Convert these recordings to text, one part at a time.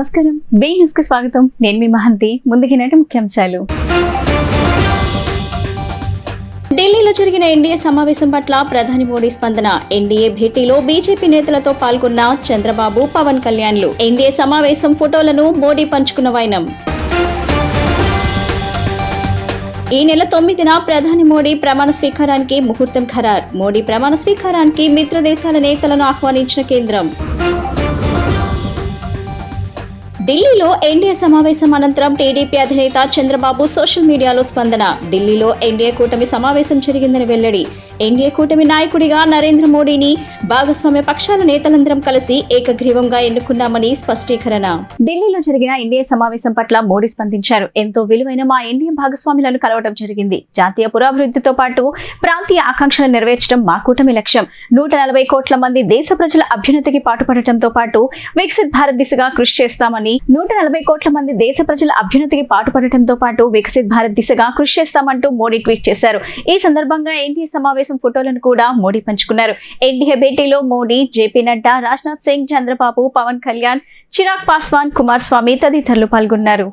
నమస్కారం. B news కు స్వాగతం. నేను మీ మహంతి. ముందుకి ముఖ్యాంశాలు. ఢిల్లీలో జరిగిన ఎన్డీఏ సమావేశం పట్ల ప్రధాని మోడీ స్పందన. ఎన్డీఏ భేటీలో బీజేపీ నేతలతో పాల్గొన్న చంద్రబాబు, పవన్ కళ్యాణ్లు. ఎన్డీఏ సమావేశం ఫోటోలను మోడీ పంచుకున్న వైనం. ఈ నెల 9న ప్రధాని మోడీ ప్రమాణ స్వీకారానికి ముహూర్తం ఖరారు. మోడీ ప్రమాణ స్వీకారానికి మిత్ర దేశాల నేతలను ఆహ్వానించిన కేంద్రం. ఢిల్లీలో ఎన్డీఏ సమావేశం అనంతరం టీడీపీ అధినేత చంద్రబాబు సోషల్ మీడియాలో స్పందన. ఢిల్లీలో ఎన్డీఏ కూటమి సమావేశం జరిగిందని వెల్లడి. ఎన్డీఏ కూటమి నాయకుడిగా నరేంద్ర మోడీని భాగస్వామ్య పక్షాల నేతలందరం కలిసి ఏకగ్రీవంగా ఎన్నుకున్నామని స్పష్టీకరణ. ఢిల్లీలో జరిగిన ఎన్డీఏ సమావేశం పట్ల మోడీ స్పందించారు. ఎంతో విలువైన మా ఎన్డీఏ భాగస్వాములను కలవడం జరిగింది. జాతీయ పురోభివృద్ధితో పాటు ప్రాంతీయ ఆకాంక్షలు నెరవేర్చడం మా కూటమి లక్ష్యం. 140 కోట్ల మంది దేశ ప్రజల అభ్యున్నతికి పాటుపడటంతో పాటు వికసిత్ భారత్ దిశగా కృషి చేస్తామని 140 కోట్ల మంది దేశ ప్రజల అభ్యున్నతికి పాటుపడటంతో పాటు వికసిత్ భారత్ దిశగా కృషి చేస్తామంటూ మోడీ ట్వీట్ చేశారు. ఈ సందర్భంగా ఎన్డీఏ సమావేశం ఫోటోలను కూడా మోడీ పంచుకున్నారు. ఎన్డీఏ భేటీలో మోడీ, జేపీ నడ్డా, రాజ్నాథ్ సింగ్, చంద్రబాబు, పవన్ కళ్యాణ్, చిరాగ్ పాస్వాన్, కుమారస్వామి తదితరులు పాల్గొన్నారు.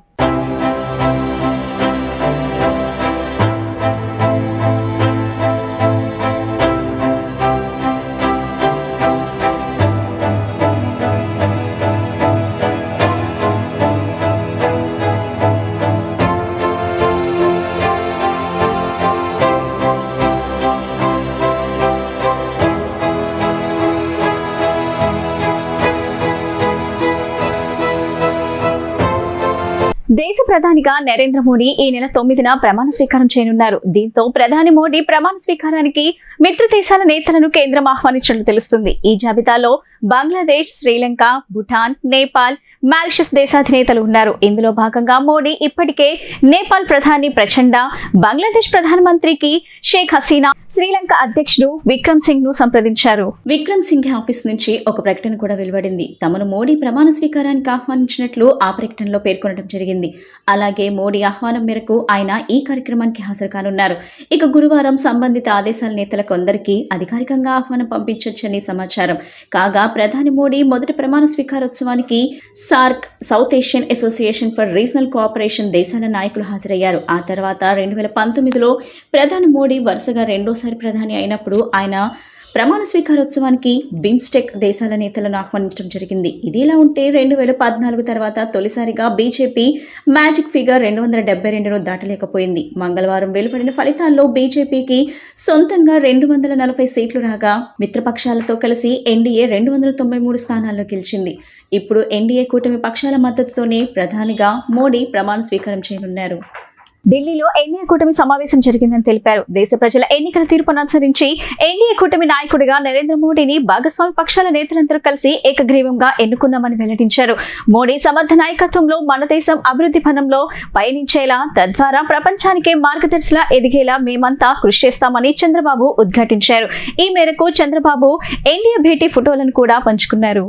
దేశ ప్రధానిగా నరేంద్ర మోడీ ఈ నెల 9న ప్రమాణ స్వీకారం చేయనున్నారు. దీంతో ప్రధాని మోడీ ప్రమాణ స్వీకారానికి మిత్ర దేశాల నేతలను కేంద్రం ఆహ్వానించినట్లు తెలుస్తుంది. ఈ జాబితాలో బంగ్లాదేశ్, శ్రీలంక, భూటాన్, నేపాల్, మారిషస్ దేశాధినేతలు ఉన్నారు. ఇందులో భాగంగా మోడీ ఇప్పటికే నేపాల్ ప్రధాని ప్రచండ, బంగ్లాదేశ్ ప్రధానమంత్రికి షేక్ హసీనా, శ్రీలంక అధ్యక్షుడు విక్రమ్ సింగ్ ను సంప్రదించారు. విక్రమ్ సింగ్ ఆఫీస్ నుంచి ఒక ప్రకటన కూడా వెలువడింది. తమను మోడీ ప్రమాణ స్వీకారానికి ఆహ్వానించినట్లు ఆ ప్రకటనలో పేర్కొనడం జరిగింది. అలాగే మోడీ ఆహ్వానం మేరకు ఆయన ఈ కార్యక్రమానికి హాజరు కానున్నారు. ఇక గురువారం సంబంధిత ఆదేశాల నేతల కొందరికి అధికారికంగా ఆహ్వానం పంపించొచ్చని సమాచారం. కాగా ప్రధాని మోడీ మొదటి ప్రమాణ స్వీకారోత్సవానికి SAARC, South Asian Association for Regional Cooperation దేశాల నాయకులు హాజరయ్యారు. ఆ తర్వాత 2019లో ప్రధాని మోడీ వరుసగా రెండోసారి ప్రధాని అయినప్పుడు ఆయన ప్రమాణ స్వీకారోత్సవానికి బిమ్స్టెక్ దేశాల నేతలను ఆహ్వానించడం జరిగింది. ఇదిలా ఉంటే 2014 తర్వాత తొలిసారిగా బీజేపీ మ్యాజిక్ ఫిగర్ 272ను దాటలేకపోయింది. మంగళవారం వెలువడిన ఫలితాల్లో బీజేపీకి సొంతంగా 240 సీట్లు రాగా మిత్రపక్షాలతో కలిసి ఎన్డీఏ 293 స్థానాల్లో గెలిచింది. ఇప్పుడు ఎన్డీఏ కూటమి పక్షాల మద్దతుతోనే ప్రధానిగా మోడీ ప్రమాణ స్వీకారం చేయనున్నారు. ఢిల్లీలో ఎన్డీఏ కూటమి సమావేశం జరిగిందని తెలిపారు. దేశ ప్రజల ఎన్నికల తీర్పును అనుసరించి ఎన్డీఏ కూటమి నాయకుడిగా నరేంద్ర మోడీని భాగస్వామి పక్షాల నేతలందరూ కలిసి ఏకగ్రీవంగా ఎన్నుకున్నామని వెల్లడించారు. మోడీ సమర్థ నాయకత్వంలో మన దేశం అభివృద్ధి పథంలో పయనించేలా, తద్వారా ప్రపంచానికే మార్గదర్శిలా ఎదిగేలా మేమంతా కృషి చేస్తామని చంద్రబాబు ఉద్ఘాటించారు. ఈ మేరకు చంద్రబాబు ఎన్డీఏ భేటీ ఫోటోలను కూడా పంచుకున్నారు.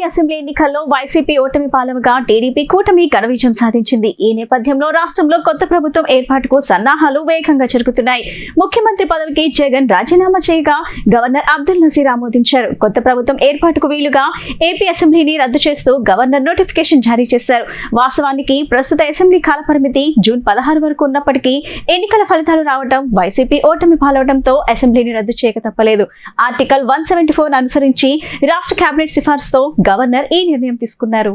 అసెంబ్లీ ఎన్నికల్లో వైసీపీ ఓటమి పాలవగా టీడీపీ కూటమి ఘన విజయం సాధించింది. ఈ నేపథ్యంలో రాష్ట్రంలో కొత్త ప్రభుత్వం ఏర్పాటుకు సన్నాహాలు వేగంగా జరుగుతున్నాయి. ముఖ్యమంత్రి పదవికి జగన్ రాజీనామా చేయగా గవర్నర్ అబ్దుల్ నజీర్ ఆమోదించారు. కొత్త ప్రభుత్వం ఏర్పాటుకు వీలుగా ఏపీ అసెంబ్లీని రద్దు చేస్తూ గవర్నర్ నోటిఫికేషన్ జారీ చేశారు. వాస్తవానికి ప్రస్తుత అసెంబ్లీ కాలపరిమితి జూన్ 16 వరకు ఉన్నప్పటికీ ఎన్నికల ఫలితాలు రావడం, వైసీపీ ఓటమి పాలవడంతో అసెంబ్లీని రద్దు చేయక తప్పలేదు. ఆర్టికల్ 174 అనుసరించి రాష్ట్ర కేబినెట్ సిఫార్సుతో గవర్నర్ ఈ నిర్ణయం తీసుకున్నారు.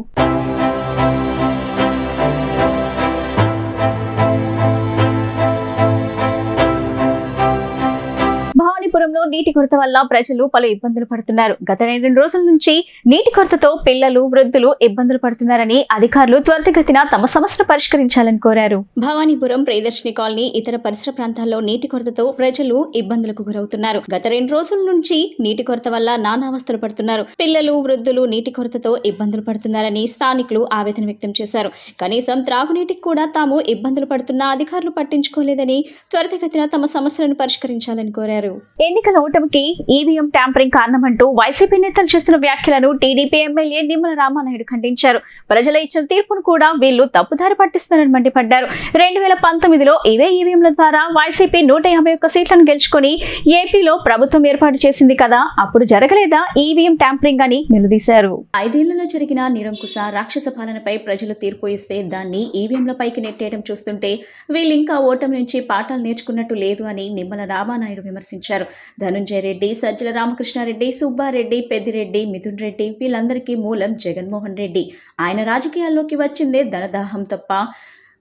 భవానీపురంలో రాష్ట్రంలో నీటి కొరత వల్ల ప్రజలు పలు ఇబ్బందులు పడుతున్నారు. గత 2 రోజుల నుంచి నీటి కొరతతో పిల్లలు, వృద్ధులు ఇబ్బందులు పడుతున్నారని అధికారులు త్వరితగతిన తమ సమస్యను పరిష్కరించాలని కోరారు. భవానీపురం, ప్రియదర్శిని కాలనీ, ఇతర పరిసర ప్రాంతాల్లో నీటి కొరతతో ప్రజలు ఇబ్బందులకు గురవుతున్నారు. గత 2 రోజుల నుంచి నీటి కొరత వల్ల నానావస్థలు పడుతున్నారు. పిల్లలు, వృద్ధులు నీటి కొరతతో ఇబ్బందులు పడుతున్నారని స్థానికులు ఆవేదన వ్యక్తం చేశారు. కనీసం త్రాగునీటికి కూడా తాము ఇబ్బందులు పడుతున్నా అధికారులు పట్టించుకోలేదని త్వరితగతిన తమ సమస్యలను పరిష్కరించాలని కోరారు. ఎన్నికల ఓటమికి ఈవీఎం ట్యాంపరింగ్ కారణమంటూ వైసీపీ నేతలు చేస్తున్న వ్యాఖ్యలను టీడీపీ ఎమ్మెల్యే నిమ్మల రామానాయుడు ఖండించారు. ప్రజల ఇచ్చిన తీర్పును కూడా వీళ్లు తప్పుదారి పట్టిస్తున్నారని మండిపడ్డారు. 2019లో ఇవే ఈవీఎంల ద్వారా వైసీపీ 151 సీట్లను గెలుచుకొని ఏపీలో ప్రభుత్వం ఏర్పాటు చేసింది కదా, అప్పుడు జరగలేదా ఈవీఎం ట్యాంపరింగ్ అని నిలదీశారు. 5 ఏళ్లలో జరిగిన నిరంకుశ రాక్షస పాలనపై ప్రజలు తీర్పు ఇస్తే దాన్ని ఈవీఎంలపైకి నెట్టేయడం చూస్తుంటే వీళ్ళింకా ఓటమి నుంచి పాఠాలు నేర్చుకున్నట్టు లేదు అని నిమ్మల రామానాయుడు విమర్శించారు. ధనుంజయ రెడ్డి, సజ్జల రామకృష్ణారెడ్డి, సుబ్బారెడ్డి, పెద్దిరెడ్డి, మిథున్ రెడ్డి వీళ్ళందరికీ మూలం జగన్మోహన్ రెడ్డి. ఆయన రాజకీయాల్లోకి వచ్చిందే ధనదాహం తప్ప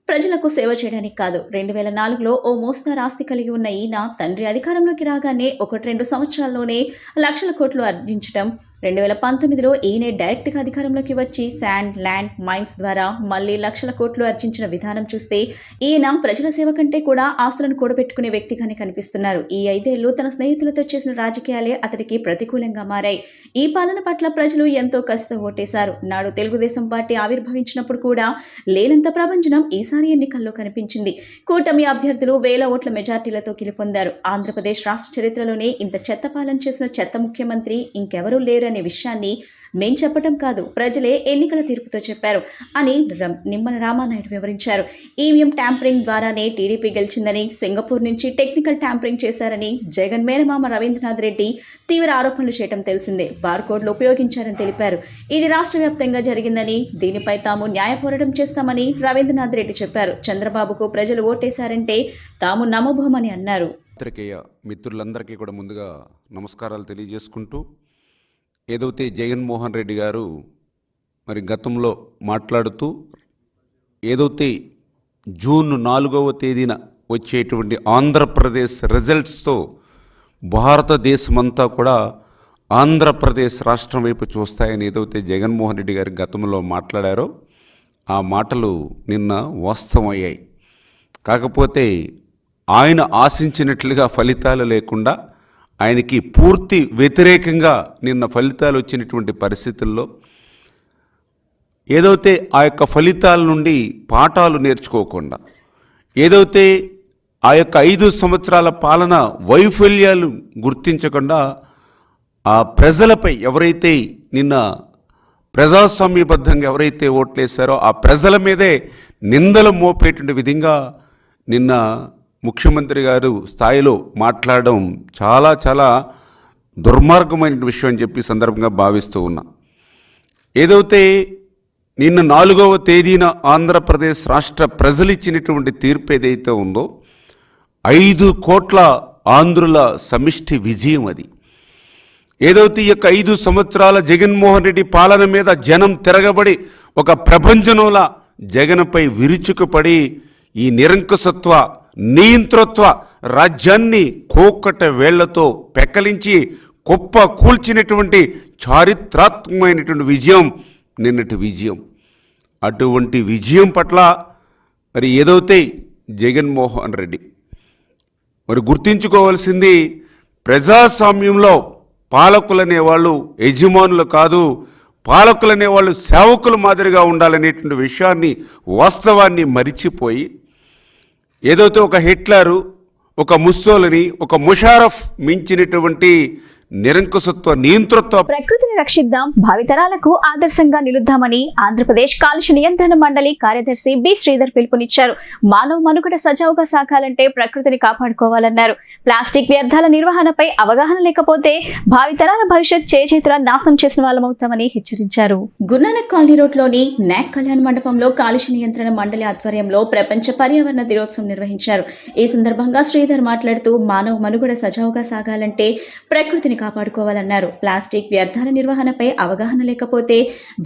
ప్రజలకు సేవ చేయడానికి కాదు. 2004లో ఓ మోస్తారు ఆస్తి కలిగి ఉన్న ఈయన తండ్రి అధికారంలోకి రాగానే 1-2 సంవత్సరాల్లోనే లక్షల కోట్లు ఆర్జించడం, 2019లో ఈయనే డైరెక్ట్గా అధికారంలోకి వచ్చి శాండ్, ల్యాండ్, మైన్స్ ద్వారా మళ్లీ లక్షల కోట్లు ఆర్జించిన విధానం చూస్తే ఈయన ప్రజల సేవ కంటే కూడా ఆస్తులను కూడబెట్టుకునే వ్యక్తిగానే కనిపిస్తున్నారు. ఈ 5 ఏళ్లు తన స్నేహితులతో చేసిన రాజకీయాలే అతడికి ప్రతికూలంగా మారాయి. ఈ పాలన పట్ల ప్రజలు ఎంతో కసితో ఓటేశారు. నాడు తెలుగుదేశం పార్టీ ఆవిర్భవించినప్పుడు కూడా లేనంత ప్రభంజనం ఈసారి ఎన్నికల్లో కనిపించింది. కూటమి అభ్యర్థులు 1000 ఓట్ల మెజార్టీలతో గెలుపొందారు. ఆంధ్రప్రదేశ్ రాష్ట్ర చరిత్రలోనే ఇంత చెత్త పాలన చేసిన చెత్త ముఖ్యమంత్రి ఇంకెవరూ లేరు అనే విషయాన్ని మేం చెప్పడం కాదు, ప్రజలే ఎన్నికల తీర్పుతో చెప్పారు అని నిమ్మల రామానాయుడు వివరించారు. ఈవీఎం ట్యాంపరింగ్ ద్వారానే టీడీపీ గెలిచిందని, సింగపూర్ నుంచి టెక్నికల్ ట్యాంపరింగ్ చేశారని జగన్ మేనమామ రవీంద్రనాథ్ రెడ్డి తీవ్ర ఆరోపణలు చేయడం తెలిసిందే. బార్కోడ్లు ఉపయోగించారని తెలిపారు. ఇది రాష్ట్ర వ్యాప్తంగా జరిగిందని, దీనిపై తాము న్యాయ పోరాటం చేస్తామని రవీంద్రనాథ్ రెడ్డి చెప్పారు. చంద్రబాబుకు ప్రజలు ఓటేశారంటే తాము నమ్మబోమని అన్నారు. మిత్రులందరికీ కూడా ముందుగా నమస్కారాలు తెలియజేసుకుంటూ, ఏదైతే జగన్మోహన్ రెడ్డి గారు మరి గతంలో మాట్లాడుతూ ఏదైతే జూన్ 4వ తేదీన వచ్చేటువంటి ఆంధ్రప్రదేశ్ రిజల్ట్స్తో భారతదేశమంతా కూడా ఆంధ్రప్రదేశ్ రాష్ట్రం వైపు చూస్తాయని ఏదైతే జగన్మోహన్ రెడ్డి గారు గతంలో మాట్లాడారో ఆ మాటలు నిన్న వాస్తవమయ్యాయి. కాకపోతే ఆయన ఆశించినట్లుగా ఫలితాలు లేకుండా ఆయనకి పూర్తి వ్యతిరేకంగా నిన్న ఫలితాలు వచ్చినటువంటి పరిస్థితుల్లో ఏదైతే ఆ యొక్క ఫలితాల నుండి పాఠాలు నేర్చుకోకుండా, ఏదైతే ఆ యొక్క 5 సంవత్సరాల పాలన వైఫల్యాలు గుర్తించకుండా ఆ ప్రజలపై ఎవరైతే నిన్న ప్రజాస్వామ్యబద్ధంగా ఎవరైతే ఓట్లేశారో ఆ ప్రజల మీదే నిందలు మోపేటువంటి విధంగా నిన్న ముఖ్యమంత్రి గారు స్థాయిలో మాట్లాడడం చాలా చాలా దుర్మార్గమైన విషయం అని చెప్పి సందర్భంగా భావిస్తూ ఉన్నా. ఏదైతే నిన్న 4వ తేదీన ఆంధ్రప్రదేశ్ రాష్ట్ర ప్రజలు ఇచ్చినటువంటి తీర్పు ఏదైతే ఉందో 5 కోట్ల ఆంధ్రుల సమిష్టి విజయం అది. ఏదైతే ఈ యొక్క 5 సంవత్సరాల జగన్మోహన్ రెడ్డి పాలన మీద జనం తిరగబడి ఒక ప్రభంజనంలా జగన్పై విరుచుకుపడి ఈ నిరంకుశత్వ నియంతృత్వ రాజ్యాన్ని కోకట వేళ్లతో పెక్కలించి కుప్ప కూల్చినటువంటి చారిత్రాత్మకమైనటువంటి విజయం నిన్నటి విజయం. అటువంటి విజయం పట్ల మరి ఏదైతే జగన్మోహన్ రెడ్డి మరి గుర్తించుకోవాల్సింది, ప్రజాస్వామ్యంలో పాలకులు అనేవాళ్ళు యజమానులు కాదు, పాలకులు అనేవాళ్ళు సేవకుల మాదిరిగా ఉండాలనేటువంటి విషయాన్ని, వాస్తవాన్ని మరిచిపోయి ఏదైతే ఒక హిట్లరు, ఒక ముస్సోలిని, ఒక ముషారఫ్ మించినటువంటి నిరంకుశత్వ నియంతృత్వ. ప్రకృతిని రక్షిద్దాం, భావితరాలకు ఆదర్శంగా నిలుద్దామని ఆంధ్రప్రదేశ్ కాలుష్య నియంత్రణ మండలి కార్యదర్శి బి శ్రీధర్ పిలుపునిచ్చారు. మానవ మనుగడ సజావుగా సాగాలంటే ప్రకృతిని కాపాడుకోవాలన్నారు. ప్లాస్టిక్ వ్యర్థాల నిర్వహణపై అవగాహన లేకపోతే భావితరాల భవిష్యత్ చేతుల నాశనం చేసిన వాళ్ళమవుతామని హెచ్చరించారు. గురునానక్ కాలనీ రోడ్లోని నాక్ కళ్యాణ మండపంలో కాలుష్య నియంత్రణ మండలి ఆధ్వర్యంలో ప్రపంచ పర్యావరణ దినోత్సవం నిర్వహించారు. ఈ సందర్భంగా శ్రీధర్ మాట్లాడుతూ మానవ మనుగడ సజావుగా సాగాలంటే ప్రకృతిని కాపాడుకోవాలన్నారు. ప్లాస్టిక్ వ్యర్థాల నిర్వహణపై అవగాహన లేకపోతే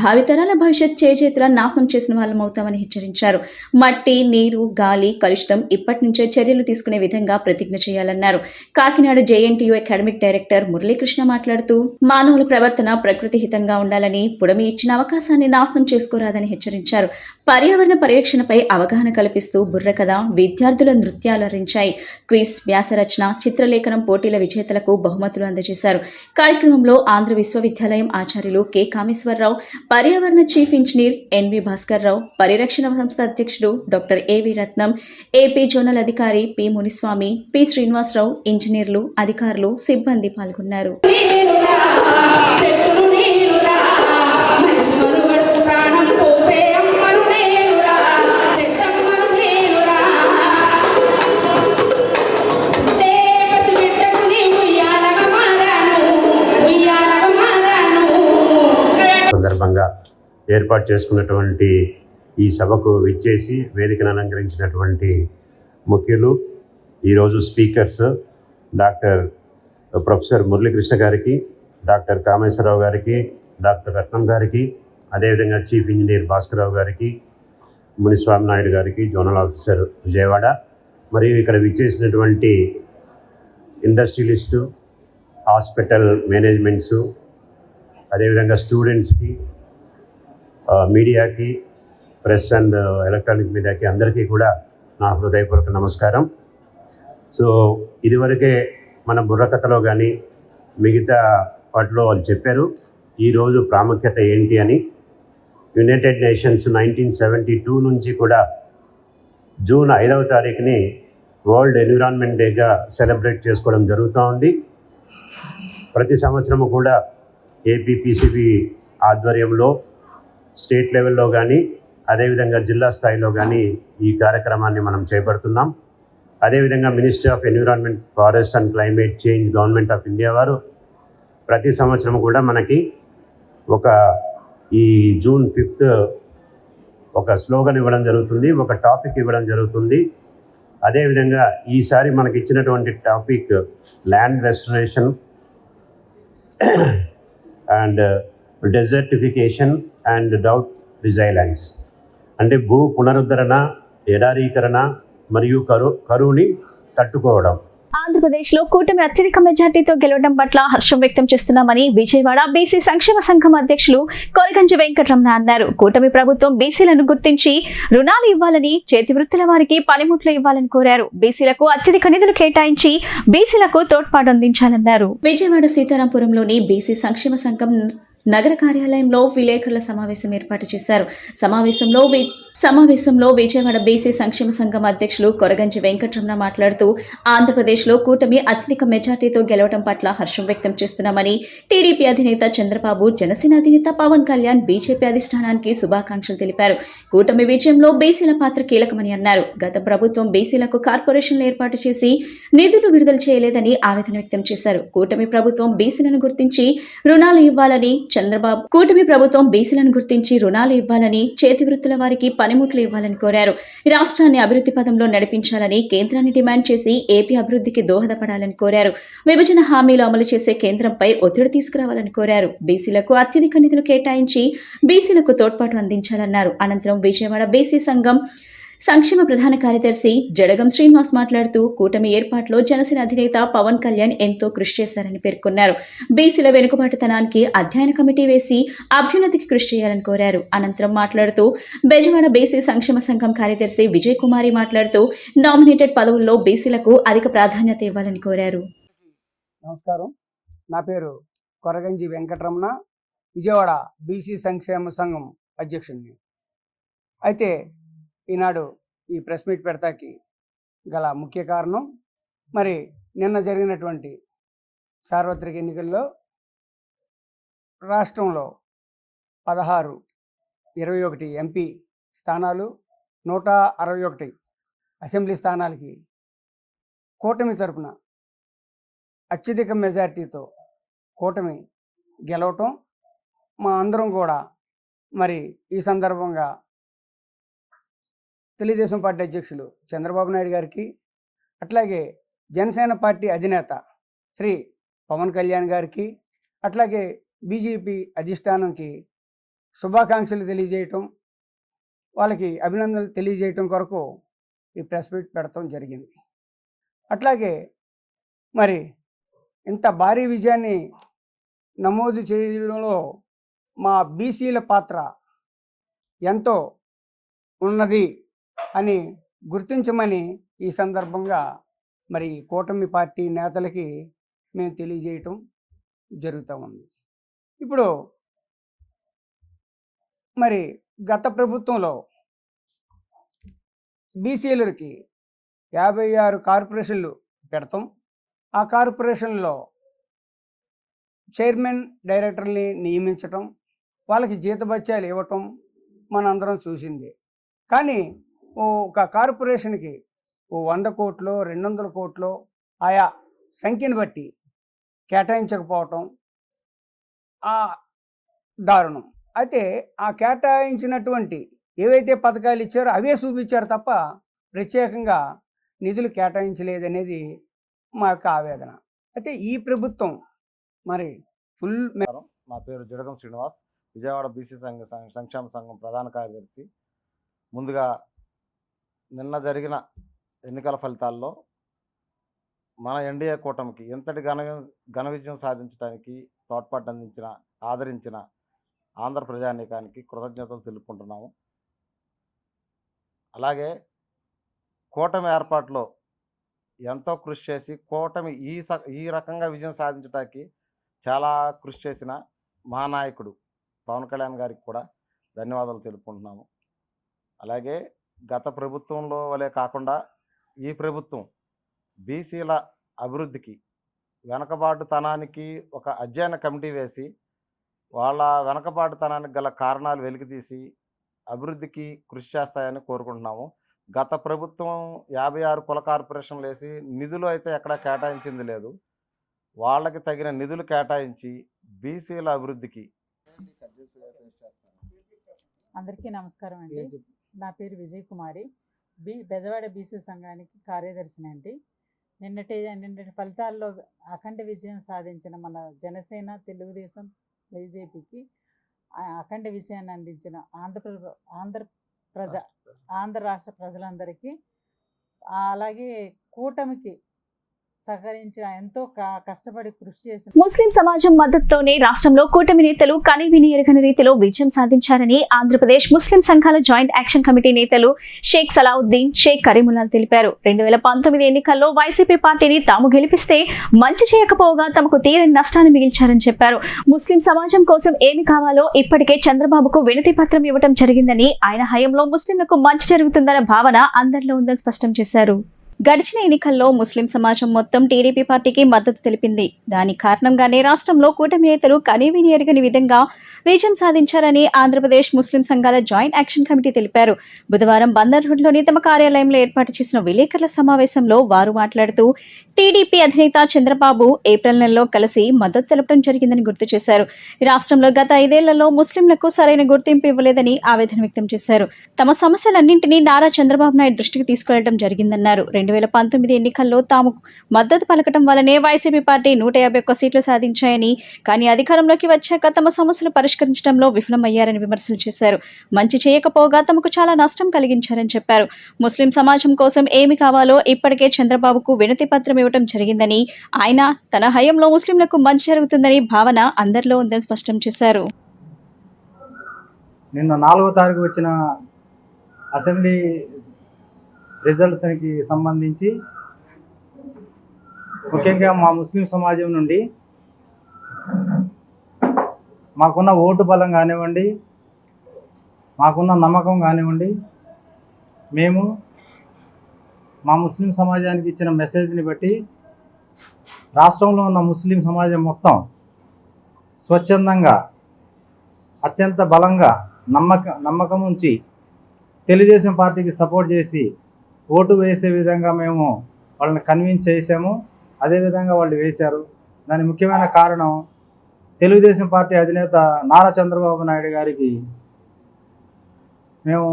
భావితరాల భవిష్యత్ చేజేతుల నాశనం చేసిన వాళ్ళమవుతామని హెచ్చరించారు. మట్టి, నీరు, గాలి కలుషితం ఇప్పటి నుంచే చర్యలు తీసుకునే విధంగా ప్రతిజ్ఞ చేయాలన్నారు. Kakinada JNTU academic director Muralikrishna మాట్లాడుతూ మానవుల ప్రవర్తన ప్రకృతి హితంగా ఉండాలని, పుడమి ఇచ్చిన అవకాశాన్ని నాశనం చేసుకోరాదని హెచ్చరించారు. పర్యావరణ పరిరక్షణపై అవగాహన కల్పిస్తూ బుర్రకథ, విద్యార్థుల నృత్యాలు అరించాయి. క్విజ్, వ్యాసరచన, చిత్రలేఖనం పోటీల విజేతలకు బహుమతులు అందజేశారు. కార్యక్రమంలో ఆంధ్ర విశ్వవిద్యాలయం ఆచార్యులు కె కామేశ్వరరావు, పర్యావరణ చీఫ్ ఇంజనీర్ ఎన్వి భాస్కర్రావు, పరిరక్షణ సంస్థ అధ్యక్షుడు డాక్టర్ ఏవి రత్నం, ఏపీ జోనల్ అధికారి పి మునిస్వామి, పి శ్రీనివాసరావు, ఇంజనీర్లు, అధికారులు, సిబ్బంది పాల్గొన్నారు. సందర్భంగా ఏర్పాటు చేసుకున్నటువంటి ఈ సభకు విచ్చేసి వేదికను అలంకరించినటువంటి ముఖ్యులు, ఈరోజు స్పీకర్స్ డాక్టర్ ప్రొఫెసర్ మురళీకృష్ణ గారికి, డాక్టర్ కామేశ్వరరావు గారికి, డాక్టర్ రత్నం గారికి, అదేవిధంగా చీఫ్ ఇంజనీర్ భాస్కర్రావు గారికి, మునిస్వామి నాయుడు గారికి, జోనల్ ఆఫీసర్ విజయవాడ, మరియు ఇక్కడ విచ్చేసినటువంటి ఇండస్ట్రియలిస్టు, హాస్పిటల్ మేనేజ్మెంట్సు, అదేవిధంగా స్టూడెంట్స్కి, మీడియాకి, ప్రెస్ అండ్ ఎలక్ట్రానిక్ మీడియాకి అందరికీ కూడా నా హృదయపూర్వక నమస్కారం. సో ఇదివరకే మన బుర్రకథలో కానీ మిగతా వాటిలో వాళ్ళు చెప్పారు ఈరోజు ప్రాముఖ్యత ఏంటి అని. యునైటెడ్ నేషన్స్ 1972 నుంచి కూడా జూన్ 5వ తారీఖుని వరల్డ్ ఎన్విరాన్మెంట్ డేగా సెలబ్రేట్ చేసుకోవడం జరుగుతూ ఉంది. ప్రతి సంవత్సరము కూడా ఏపీపీసీబీ ఆధ్వర్యంలో స్టేట్ లెవెల్లో కానీ అదేవిధంగా జిల్లా స్థాయిలో కానీ ఈ కార్యక్రమాన్ని మనం చేపడుతున్నాం. అదేవిధంగా ministry of environment, forest and climate change, government of India వారు ప్రతి సంవత్సరం కూడా మనకి ఈ జూన్ 5th ఒక స్లోగన్ ఇవ్వడం జరుగుతుంది, ఒక టాపిక్ ఇవ్వడం జరుగుతుంది. అదేవిధంగా ఈసారి మనకి ఇచ్చినటువంటి topic land restoration and desertification and doubt resilience, అంటే భూ పునరుద్ధరణ, ఎడారీకరణ మరియు కరువుని తట్టుకోవడం. ఆంధ్రప్రదేశ్లో కూటమి అత్యధిక మెజార్టీతో గెలవడం పట్ల హర్షం వ్యక్తం చేస్తున్నామని విజయవాడ బీసీ సంక్షేమ సంఘం అధ్యక్షులు కొరగంజి వెంకటరమణ అన్నారు. కూటమి ప్రభుత్వం బీసీలను గుర్తించి రుణాలు ఇవ్వాలని, చేతి వృత్తుల వారికి పనిముట్లు ఇవ్వాలని కోరారు. బీసీలకు అత్యధిక నిధులు కేటాయించి బీసీలకు తోడ్పాటు అందించాలన్నారు. విజయవాడ సీతారాంపురంలోని బీసీ సంక్షేమ సంఘం నగర కార్యాలయంలో విలేకరుల సమావేశం ఏర్పాటు చేశారు. సమావేశంలో విజయవాడ బీసీ సంక్షేమ సంఘం అధ్యక్షులు కొరగంజి వెంకటరమణ మాట్లాడుతూ ఆంధ్రప్రదేశ్లో కూటమి అత్యధిక మెజార్టీతో గెలవడం పట్ల హర్షం వ్యక్తం చేస్తున్నామని, టీడీపీ అధినేత చంద్రబాబు, జనసేన అధినేత పవన్ కళ్యాణ్ బీజేపీ అధిష్టానానికి శుభాకాంక్షలు తెలిపారు. కూటమి విజయంలో బీసీల పాత్ర కీలకమని అన్నారు. గత ప్రభుత్వం బీసీలకు కార్పొరేషన్లు ఏర్పాటు చేసి నిధులు విడుదల చేయలేదని ఆవేదన వ్యక్తం చేశారు. కూటమి ప్రభుత్వం బీసీలను గుర్తించి రుణాలు ఇవ్వాలని, చేతి వృత్తుల వారికి పనిముట్లు ఇవ్వాలని కోరారు. రాష్ట్రాన్ని అభివృద్ధి పదంలో నడిపించాలని కేంద్రాన్ని డిమాండ్ చేసి ఏపీ అభివృద్ధికి దోహదపడాలని కోరారు. విభజన హామీలు అమలు చేసే కేంద్రంపై ఒత్తిడి తీసుకురావాలని కోరారు. బీసీలకు అత్యధిక నిధులు కేటాయించి బీసీలకు తోడ్పాటు అందించాలన్నారు. అనంతరం విజయవాడ బీసీ సంఘం సంక్షేమ ప్రధాన కార్యదర్శి జడగం శ్రీనివాస్ మాట్లాడుతూ కూటమి ఏర్పాటులో జనసేన అధినేత పవన్ కళ్యాణ్ ఎంతో కృషి చేశారని పేర్కొన్నారు. బీసీల వెనుకబాటుతనానికి అధ్యయన కమిటీ వేసి అభ్యున్నతికి కృషి చేయాలని కోరారు. అనంతరం మాట్లాడుతూ బెజవాడ బీసీ సంక్షేమ సంఘం కార్యదర్శి విజయ్ కుమారి మాట్లాడుతూ నామినేటెడ్ పదవుల్లో బీసీలకు అధిక ప్రాధాన్యత ఇవ్వాలని కోరారు. నమస్కారం, నా పేరు కొరగంజి వెంకటరమణ, విజయవాడ బీసీ సంక్షేమ సంఘం అధ్యక్షుడిని. అయితే ఈనాడు ఈ ప్రెస్ మీట్ పెడతాకి గల ముఖ్య కారణం, మరి నిన్న జరిగినటువంటి సార్వత్రిక ఎన్నికల్లో రాష్ట్రంలో 16, 21 ఎంపీ స్థానాలు, 161 అసెంబ్లీ స్థానాలకి కూటమి తరపున అత్యధిక మెజారిటీతో కూటమి గెలవటం మా అందరం కూడా మరి ఈ సందర్భంగా తెలుగుదేశం పార్టీ అధ్యక్షులు చంద్రబాబు నాయుడు గారికి, అట్లాగే జనసేన పార్టీ అధినేత శ్రీ పవన్ కళ్యాణ్ గారికి అట్లాగే బీజేపీ అధిష్టానంకి శుభాకాంక్షలు తెలియజేయటం, వాళ్ళకి అభినందనలు తెలియజేయటం కొరకు ఈ ప్రెస్ మీట్ పెడతాం జరిగింది. అట్లాగే మరి ఇంత భారీ విజయాన్ని నమోదు చేయడంలో మా బీసీల పాత్ర ఎంతో ఉన్నది అని గుర్తించమని ఈ సందర్భంగా మరి కూటమి పార్టీ నేతలకి మేము తెలియజేయటం జరుగుతూ ఉంది. ఇప్పుడు మరి గత ప్రభుత్వంలో బీసీలకి 56 కార్పొరేషన్లు పెడతాం. ఆ కార్పొరేషన్లో చైర్మన్ డైరెక్టర్ని నియమించటం, వాళ్ళకి జీతభత్యాలు ఇవ్వటం మనందరం చూసింది. కానీ ఒక కార్పొరేషన్కి 100 కోట్లు 200 కోట్లు ఆయా సంఖ్యను బట్టి కేటాయించకపోవటం దారుణం. అయితే ఆ కేటాయించినటువంటి ఏవైతే పథకాలు ఇచ్చారో అవే చూపించారు తప్ప ప్రత్యేకంగా నిధులు కేటాయించలేదనేది మా యొక్క ఆవేదన. అయితే ఈ ప్రభుత్వం మరి ఫుల్. నా పేరు జడగం శ్రీనివాస్, విజయవాడ బీసీ సంక్షేమ సంఘం ప్రధాన కార్యదర్శి. ముందుగా నిన్న జరిగిన ఎన్నికల ఫలితాల్లో మన ఎన్డీఏ కూటమికి ఎంతటి ఘన విజయం సాధించడానికి తోడ్పాటు అందించిన, ఆదరించిన ఆంధ్ర ప్రజానీకానికి కృతజ్ఞతలు తెలుపుకుంటున్నాము. అలాగే కూటమి ఏర్పాటులో ఎంతో కృషి చేసి కూటమి ఈ రకంగా విజయం సాధించడానికి చాలా కృషి చేసిన మహానాయకుడు పవన్ కళ్యాణ్ గారికి కూడా ధన్యవాదాలు తెలుపుకుంటున్నాము. అలాగే గత ప్రభుత్వంలో వలె కాకుండా ఈ ప్రభుత్వం బీసీల అభివృద్ధికి, వెనకబాటుతనానికి ఒక అధ్యయన కమిటీ వేసి వాళ్ళ వెనకబాటుతనానికి గల కారణాలు వెలికితీసి అభివృద్ధికి కృషి చేస్తాయని కోరుకుంటున్నాము. గత ప్రభుత్వం 56 కుల కార్పొరేషన్లు వేసి నిధులు అయితే ఎక్కడా కేటాయించింది లేదు. వాళ్ళకి తగిన నిధులు కేటాయించి బీసీల అభివృద్ధికి. అందరికీ నమస్కారం అండి. నా పేరు విజయ్ కుమారి, బెజవాడ బీసీ సంఘానికి కార్యదర్శినండి. నిన్నటి ఫలితాల్లో అఖండ విజయం సాధించిన మన జనసేన, తెలుగుదేశం, బీజేపీకి అఖండ విజయాన్ని అందించిన ఆంధ్ర రాష్ట్ర ప్రజలందరికీ, అలాగే కూటమికి సహకరించిన, ఎంతో కష్టపడి కృషి చేసిన ముస్లిం సమాజం మద్దతుతోనే రాష్ట్రంలో కూటమి నేతలు కనీవిని ఎరగని రీతిలో విజయం సాధించారని ఆంధ్రప్రదేశ్ ముస్లిం సంఘాల జాయింట్ యాక్షన్ కమిటీ నేతలు షేక్ సలావుద్దీన్, షేక్ కరీముల్లా తెలిపారు. 2019 ఎన్నికల్లో వైసీపీ పార్టీని తాము గెలిపిస్తే మంచి చేయకపోగా తమకు తీరని నష్టాన్ని మిగిల్చారని చెప్పారు. ముస్లిం సమాజం కోసం ఏమి కావాలో ఇప్పటికే చంద్రబాబుకు వినతి పత్రం ఇవ్వడం జరిగిందని, ఆయన హయాంలో ముస్లింలకు మంచి జరుగుతుందన్న భావన అందరిలో ఉందని స్పష్టం చేశారు. గడిచిన ఎన్నికల్లో ముస్లిం సమాజం మొత్తం టీడీపీ పార్టీకి మద్దతు తెలిపింది. దాని కారణంగానే రాష్ట్రంలో కూటమి నేతలు కనీవిని ఎరగని విధంగా విజయం సాధించారని ఆంధ్రప్రదేశ్ ముస్లిం సంఘాల జాయింట్ యాక్షన్ కమిటీ తెలిపారు. బుధవారం బందర్ రోడ్లోని తమ కార్యాలయంలో ఏర్పాటు చేసిన విలేకరుల సమావేశంలో వారు మాట్లాడుతూ టీడీపీ అధినేత చంద్రబాబు ఏప్రిల్ నెలలో కలిసి మద్దతు తెలపడం జరిగిందని గుర్తు చేశారు. రాష్ట్రంలో గత 5 ఏళ్లలో ముస్లింలకు సరైన గుర్తింపు ఇవ్వలేదని ఆవేదన వ్యక్తం చేశారు. తమ సమస్యలన్నింటినీ నారా చంద్రబాబు నాయుడు దృష్టికి తీసుకెళ్లడం జరిగిందన్నారు. 2019 ఎన్నికల్లో తాము మద్దతు పలకటం వల్లనే వైసీపీ పార్టీ 151 సీట్లు సాధించాయని, కానీ అధికారంలోకి వచ్చాక తమ సమస్యలు పరిష్కరించడంలో విఫలమయ్యారని విమర్శలు చేశారు. మంచి చేయకపోగా తమకు చాలా నష్టం కలిగించారని చెప్పారు. ముస్లిం సమాజం కోసం ఏమి కావాలో ఇప్పటికే చంద్రబాబుకు వినతి పత్రం ఇవ్వడం జరిగిందని, ఆయన తన హయాంలో ముస్లింలకు మంచి జరుగుతుందని భావన అందరిలో ఉందని స్పష్టం చేశారు. నిన్న 4వ తారీఖు వచ్చిన అసెంబ్లీ రిజల్ట్స్కి సంబంధించి ముఖ్యంగా మా ముస్లిం సమాజం నుండి మాకున్న ఓటు బలం కానివ్వండి, మాకున్న నమ్మకం కానివ్వండి, మేము మా ముస్లిం సమాజానికి ఇచ్చిన మెసేజ్ని బట్టి రాష్ట్రంలో ఉన్న ముస్లిం సమాజం మొత్తం స్వచ్ఛందంగా, అత్యంత బలంగా నమ్మకం ఉంచి తెలుగుదేశం పార్టీకి సపోర్ట్ చేసి ఓటు వేసే విధంగా మేము వాళ్ళని కన్విన్స్ చేసాము. అదేవిధంగా వాళ్ళు వేశారు. దాని ముఖ్యమైన కారణం తెలుగుదేశం పార్టీ అధినేత నారా చంద్రబాబు నాయుడు గారికి మేము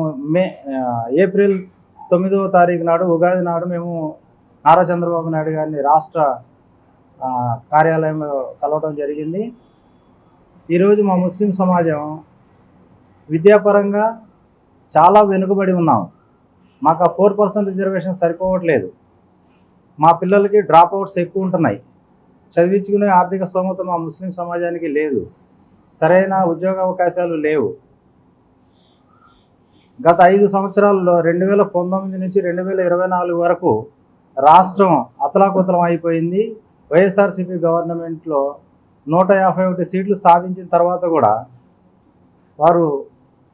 ఏప్రిల్ 9వ తారీఖు నాడు, ఉగాది నాడు మేము నారా చంద్రబాబు నాయుడు గారిని రాష్ట్ర కార్యాలయం కలవడం జరిగింది. ఈరోజు మా ముస్లిం సమాజం విద్యాపరంగా చాలా వెనుకబడి ఉన్నాం. మాకు ఆ 4% రిజర్వేషన్ సరిపోవట్లేదు. మా పిల్లలకి డ్రాప్ అవుట్స్ ఎక్కువ ఉంటున్నాయి. చదివించుకునే ఆర్థిక స్తోమత మా ముస్లిం సమాజానికి లేదు. సరైన ఉద్యోగ అవకాశాలు లేవు. గత 5 సంవత్సరాల్లో 2019 నుంచి 2024 వరకు రాష్ట్రం అతలాకుతలం అయిపోయింది. వైఎస్ఆర్సీపీ గవర్నమెంట్లో 151 సీట్లు సాధించిన తర్వాత కూడా వారు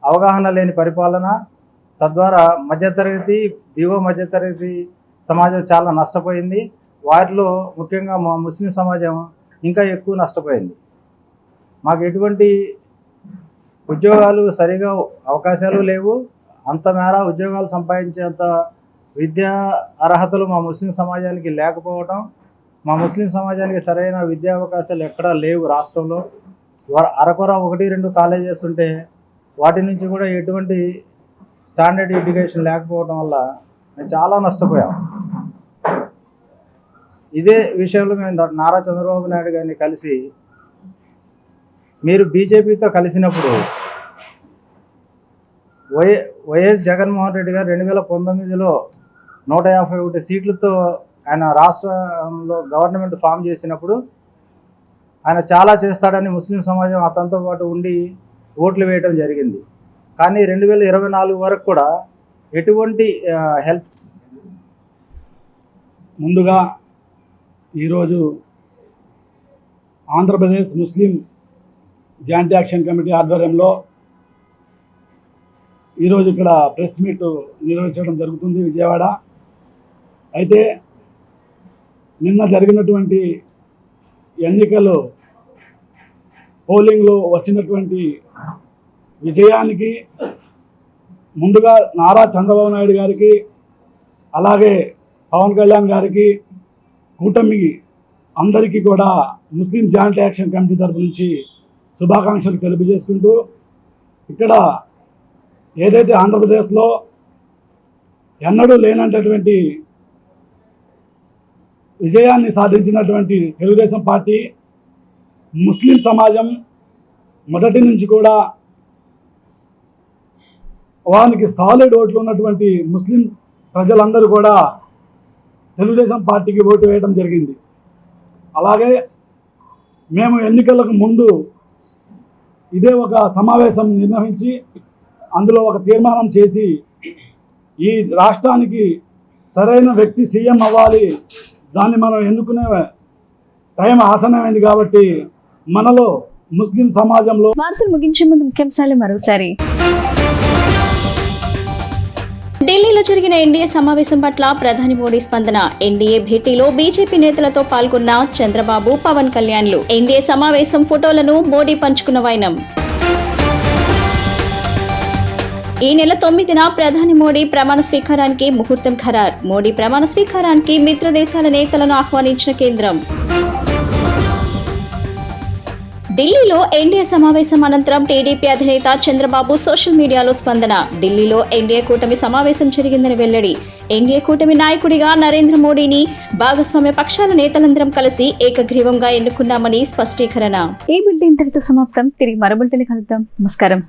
అవగాహన లేని పరిపాలన, తద్వారా మధ్యతరగతి, దిగువ మధ్యతరగతి సమాజం చాలా నష్టపోయింది. వారిలో ముఖ్యంగా మా ముస్లిం సమాజం ఇంకా ఎక్కువ నష్టపోయింది. మాకు ఎటువంటి ఉద్యోగాలు సరిగా అవకాశాలు లేవు. అంత మేర ఉద్యోగాలు సంపాదించేంత విద్యా అర్హతలు మా ముస్లిం సమాజానికి లేకపోవడం, మా ముస్లిం సమాజానికి సరైన విద్యా అవకాశాలు ఎక్కడా లేవు రాష్ట్రంలో. అరకొర 1-2 కాలేజెస్ ఉంటే వాటి నుంచి కూడా ఎటువంటి స్టాండర్డ్ ఎడ్యుకేషన్ లేకపోవడం వల్ల మేము చాలా నష్టపోయాం. ఇదే విషయంలో మేము నారా చంద్రబాబు నాయుడు గారిని కలిసి, మీరు బీజేపీతో కలిసినప్పుడు వైఎస్ జగన్మోహన్ రెడ్డి గారు 2019లో 151 సీట్లతో ఆయన రాష్ట్రంలో గవర్నమెంట్ ఫామ్ చేసినప్పుడు ఆయన చాలా చేస్తాడని ముస్లిం సమాజం అతనితో పాటు ఉండి ఓట్లు వేయడం జరిగింది. కానీ 2024 వరకు కూడా ఎటువంటి హెల్ప్. ముందుగా ఈరోజు ఆంధ్రప్రదేశ్ ముస్లిం జాయింట్ యాక్షన్ కమిటీ ఆధ్వర్యంలో ఈరోజు ఇక్కడ ప్రెస్ మీట్ నిర్వహించడం జరుగుతుంది విజయవాడ. అయితే నిన్న జరిగినటువంటి ఎన్నికలు పోలింగ్లో వచ్చినటువంటి విజయానికి ముందుగా నారా చంద్రబాబు నాయుడు గారికి, అలాగే పవన్ కళ్యాణ్ గారికి, కూటమికి అందరికీ కూడా ముస్లిం జాయింట్ యాక్షన్ కమిటీ తరపు నుంచి శుభాకాంక్షలు తెలియజేసుకుంటూ, ఇక్కడ ఏదైతే ఆంధ్రప్రదేశ్లో ఎన్నడూ లేనటువంటి విజయాన్ని సాధించినటువంటి తెలుగుదేశం పార్టీ, ముస్లిం సమాజం మొదటి నుంచి కూడా వారికి సాలిడ్ ఓట్లు ఉన్నటువంటి ముస్లిం ప్రజలందరూ కూడా తెలుగుదేశం పార్టీకి ఓటు వేయడం జరిగింది. అలాగే మేము ఎన్నికలకు ముందు ఇదే ఒక సమావేశం నిర్వహించి అందులో ఒక తీర్మానం చేసి, ఈ రాష్ట్రానికి సరైన వ్యక్తి సీఎం అవ్వాలి, దాన్ని మనం ఎన్నుకునే టైం ఆసన్నమైంది కాబట్టి మనలో ముస్లిం సమాజంలో. వార్తలు ముగించే ముందు ముఖ్యాంశాలు మరోసారి. ఢిల్లీలో జరిగిన ఎన్డీఏ సమావేశం పట్ల ప్రధాని మోడీ స్పందన. ఎన్డీఏ భేటీలో బీజేపీ నేతలతో పాల్గొన్న చంద్రబాబు, పవన్ కళ్యాణ్లు. ఎన్డీఏ సమావేశం ఫోటోలను మోడీ పంచుకున్న వైనం. ఈ నెల 9న ప్రధాని మోడీ ప్రమాణ స్వీకారానికి ముహూర్తం ఖరారు. మోడీ ప్రమాణ స్వీకారానికి మిత్ర దేశాల నేతలను ఆహ్వానించిన కేంద్రం. ఢిల్లీలో ఎన్డీఏ సమావేశం అనంతరం టీడీపీ అధినేత చంద్రబాబు సోషల్ మీడియాలో స్పందన. ఢిల్లీలో ఎన్డీఏ కూటమి సమావేశం జరిగిందని వెల్లడి. ఎన్డీఏ కూటమి నాయకుడిగా నరేంద్ర మోడీని భాగస్వామ్య పక్షాల నేతలందరం కలిసి ఏకగ్రీవంగా ఎన్నుకున్నామని స్పష్టీకరణ. ఈ బులెటిన్ ఇంతటితో సమాప్తం. తిరిగి మరో బులెటిన్ కలుద్దాం. నమస్కారం.